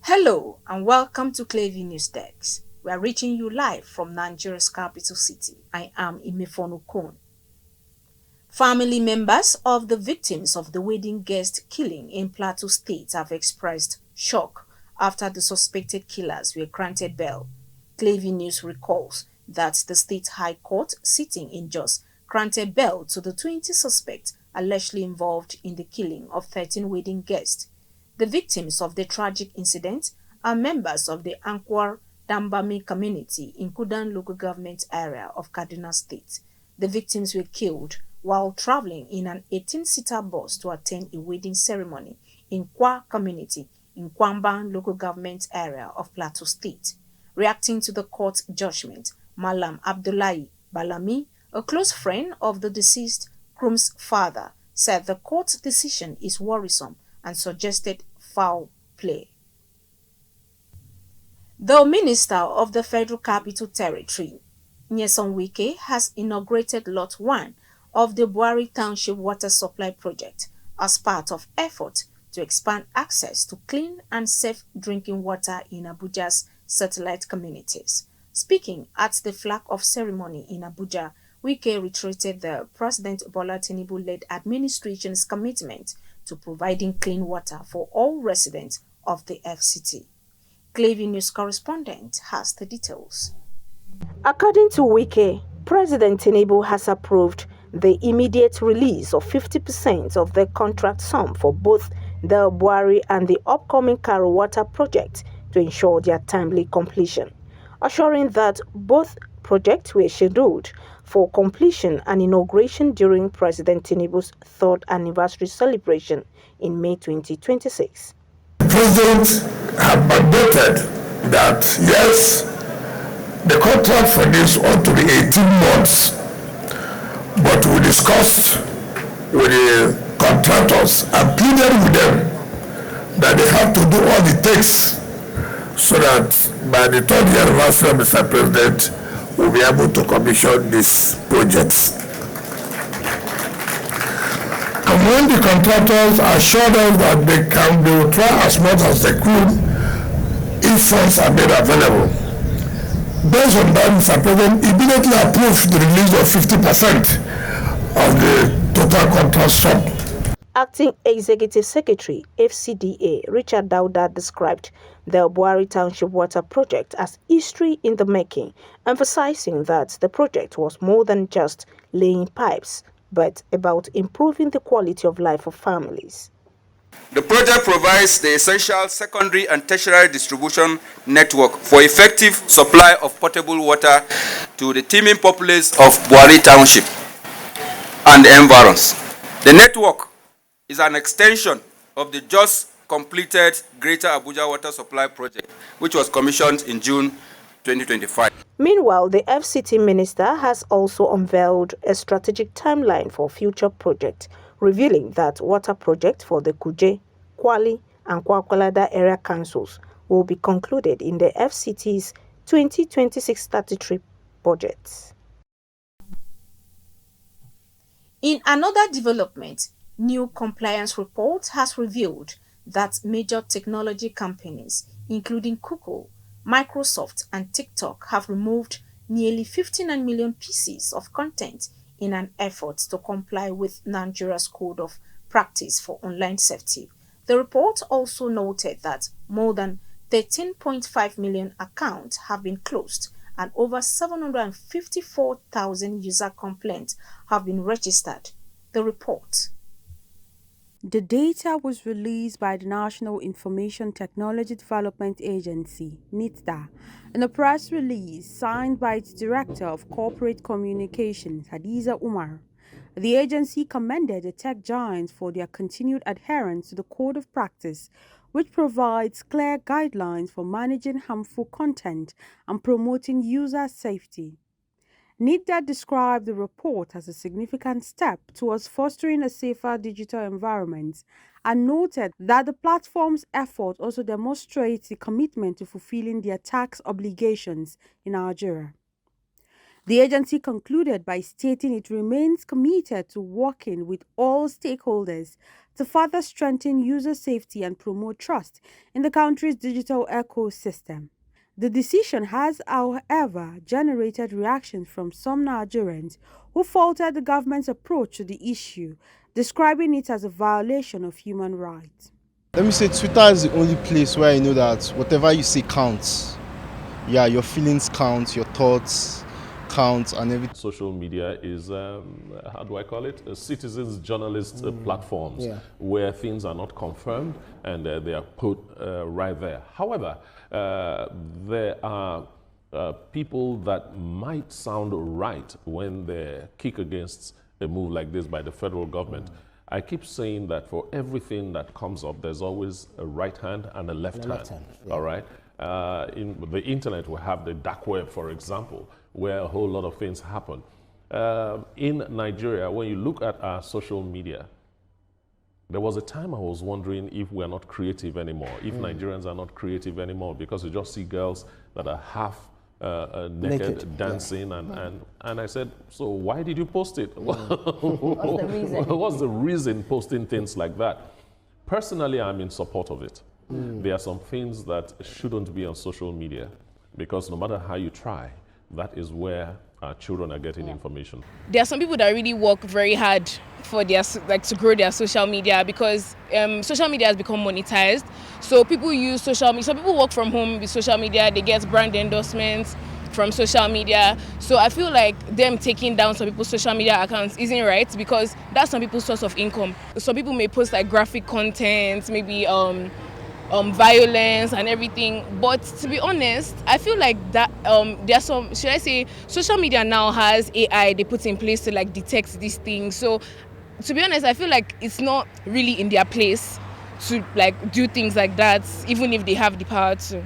Hello and welcome to Clavy News Desk. We are reaching you live from Nigeria's capital city. I am Imefonu Kon. Family members of the victims of the wedding guest killing in Plateau State have expressed shock after the suspected killers were granted bail. Clavy News recalls that the State High Court sitting in Jos granted bail to the 20 suspects allegedly involved in the killing of 13 wedding guests. The victims of the tragic incident are members of the Ankwar Dambami community in Kudan local government area of Kaduna State. The victims were killed while traveling in an 18-seater bus to attend a wedding ceremony in Kwa community in Kwamban local government area of Plateau State. Reacting to the court judgment, Malam Abdullahi Balami, a close friend of the deceased groom's father, said the court's decision is worrisome and suggested foul play. The Minister of the Federal Capital Territory, Nyesom Wike, has inaugurated Lot 1 of the Buari Township Water Supply Project as part of effort to expand access to clean and safe drinking water in Abuja's satellite communities. Speaking at the flag-off ceremony in Abuja, Wike reiterated the President Bola Tinubu-led administration's commitment to providing clean water for all residents of the FCT. Clavy News correspondent has the details. According to Wike, President Tinubu has approved the immediate release of 50% of the contract sum for both the Buari and the upcoming Karo Water project to ensure their timely completion, assuring that both projects were scheduled for completion and inauguration during President Tinubu's third anniversary celebration in May 2026. The President had mandated that, yes, the contract for this ought to be 18 months, but we discussed with the contractors and pleaded with them that they have to do all it takes so that by the third year anniversary, Mr. President, will be able to commission these projects. And when the contractors assured us that they will try as much as they could if funds are made available. Based on that, Mr. President immediately approved the release of 50% of the total contract sum. Acting Executive Secretary, FCDA, Richard Dauda described the Buari Township Water Project as history in the making, emphasizing that the project was more than just laying pipes, but about improving the quality of life of families. The project provides the essential secondary and tertiary distribution network for effective supply of potable water to the teeming populace of Buari Township and the environs. The network is an extension of the just completed Greater Abuja Water Supply Project, which was commissioned in June 2025. Meanwhile, the FCT minister has also unveiled a strategic timeline for future projects, revealing that water projects for the Kuje, Kwali, and Kwakwalada area councils will be concluded in the FCT's 2026 statutory budget. In another development, new compliance report has revealed that major technology companies, including Google, Microsoft, and TikTok, have removed nearly 59 million pieces of content in an effort to comply with Nigeria's Code of Practice for Online Safety. The report also noted that more than 13.5 million accounts have been closed and over 754,000 user complaints have been registered. The report. The data was released by the National Information Technology Development Agency, NITDA, in a press release signed by its Director of Corporate Communications, Hadiza Umar. The agency commended the tech giants for their continued adherence to the Code of Practice, which provides clear guidelines for managing harmful content and promoting user safety. NITDA described the report as a significant step towards fostering a safer digital environment and noted that the platform's effort also demonstrates the commitment to fulfilling their tax obligations in Nigeria. The agency concluded by stating it remains committed to working with all stakeholders to further strengthen user safety and promote trust in the country's digital ecosystem. The decision has, however, generated reactions from some Nigerians who faulted the government's approach to the issue, describing it as a violation of human rights. Let me say Twitter is the only place where I know that whatever you say counts. Yeah, your feelings count, your thoughts count, and everything. Social media is, how do I call it? Citizens, journalists platforms where things are not confirmed and they are put right there. However, there are people that might sound right when they kick against a move like this by the federal government. I keep saying that for everything that comes up, there's always a right hand and a left hand. All right? In the internet, we have the dark web, for example, where a whole lot of things happen. In Nigeria, when you look at our social media, there was a time I was wondering if we're not creative anymore, if Nigerians are not creative anymore, because you just see girls that are half naked dancing, and I said, so why did you post it? What's the reason? What's the reason posting things like that? Personally, I'm in support of it. There are some things that shouldn't be on social media, because no matter how you try, that is where our children are getting information. There are some people that really work very hard for their, to grow their social media, because social media has become monetized. So people use social media. Some people work from home with social media. They get brand endorsements from social media. So I feel like them taking down some people's social media accounts isn't right, because that's some people's source of income. Some people may post like graphic content, maybe violence and everything, but to be honest, I feel like that there's some, should I say, social media now has AI they put in place to like detect these things. So to be honest, I feel like it's not really in their place to like do things like that, even if they have the power to.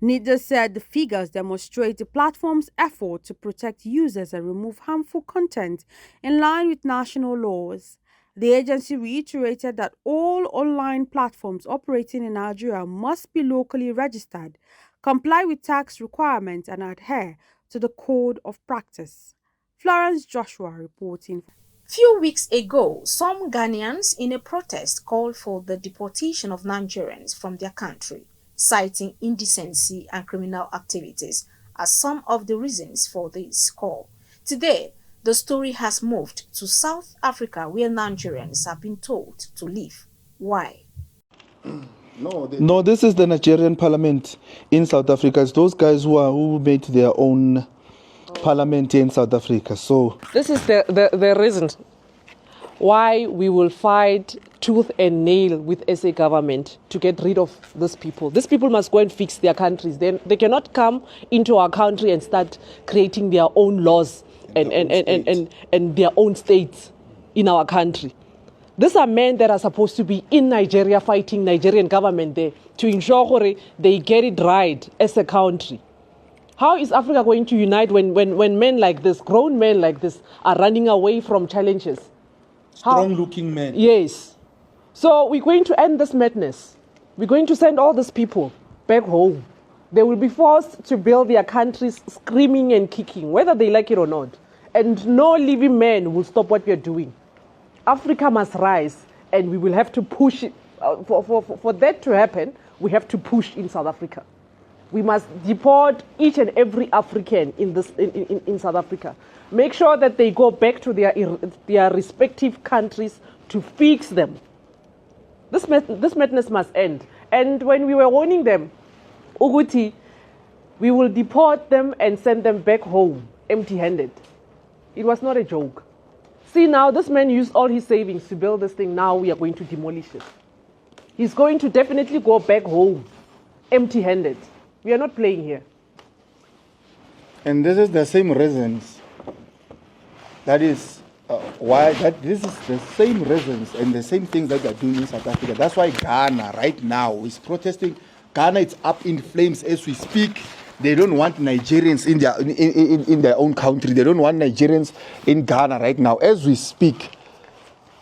Nida said the figures demonstrate the platform's effort to protect users and remove harmful content in line with national laws. The agency reiterated that all online platforms operating in Nigeria must be locally registered, comply with tax requirements, and adhere to the code of practice. Florence Joshua reporting. Few weeks ago, some Ghanaians in a protest called for the deportation of Nigerians from their country, citing indecency and criminal activities as some of the reasons for this call. Today, the story has moved to South Africa, where Nigerians have been told to leave. Why? No, this is the Nigerian parliament in South Africa. It's those guys who made their own parliament in South Africa. So this is the reason why we will fight tooth and nail with SA government to get rid of these people. These people must go and fix their countries. They cannot come into our country and start creating their own laws and their own states in our country. These are men that are supposed to be in Nigeria fighting Nigerian government there to ensure they get it right as a country. How is Africa going to unite when men like this, grown men like this, are running away from challenges? Strong-looking men. Yes. So we're going to end this madness. We're going to send all these people back home. They will be forced to build their countries screaming and kicking, whether they like it or not. And no living man will stop what we are doing. Africa must rise, and we will have to push it. For that to happen, we have to push in South Africa. We must deport each and every African in South Africa. Make sure that they go back to their respective countries to fix them. This madness must end. And when we were warning them, Uguti, we will deport them and send them back home empty-handed. It was not a joke. See, now this man used all his savings to build this thing. Now we are going to demolish it. He's going to definitely go back home empty-handed. We are not playing here. And this is the same reasons. That is why this is the same reasons and the same things that they're doing in South Africa. That's why Ghana right now is protesting. Ghana is up in flames as we speak. They don't want Nigerians in their own country. They don't want Nigerians in Ghana right now as we speak.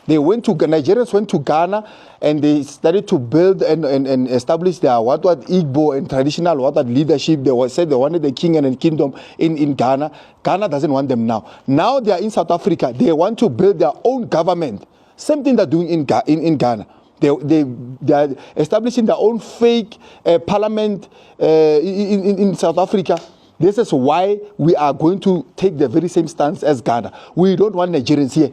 Nigerians went to Ghana and they started to build and establish their what Igbo and traditional what leadership. They said they wanted the king and the kingdom in Ghana. Ghana doesn't want them now. Now they are in South Africa. They want to build their own government. Same thing they're doing in Ghana. They are establishing their own fake parliament in South Africa. This is why we are going to take the very same stance as Ghana. We don't want Nigerians here.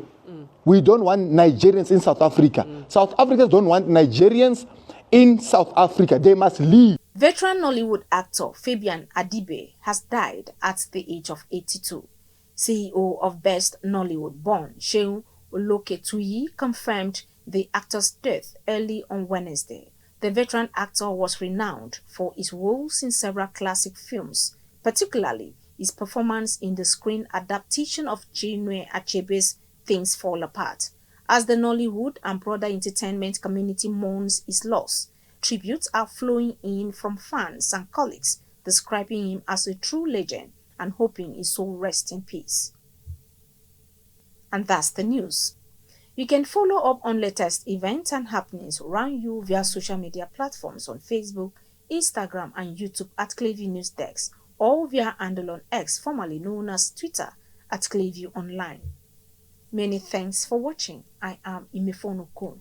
We don't want Nigerians in South Africa. South Africans don't want Nigerians in South Africa. They must leave. Veteran Nollywood actor Fabian Adibe has died at the age of 82. CEO of Best Nollywood Born, Seun Oloketuyi, confirmed the actor's death early on Wednesday. The veteran actor was renowned for his roles in several classic films, particularly his performance in the screen adaptation of Chinwe Achebe's Things Fall Apart. As the Nollywood and broader entertainment community mourns his loss, tributes are flowing in from fans and colleagues, describing him as a true legend and hoping his soul rests in peace. And that's the news. You can follow up on latest events and happenings around you via social media platforms on Facebook, Instagram, and YouTube at Clearview News Desk, or via handle on X, formerly known as Twitter, at Clearview Online. Many thanks for watching. I am Imefonu Okon.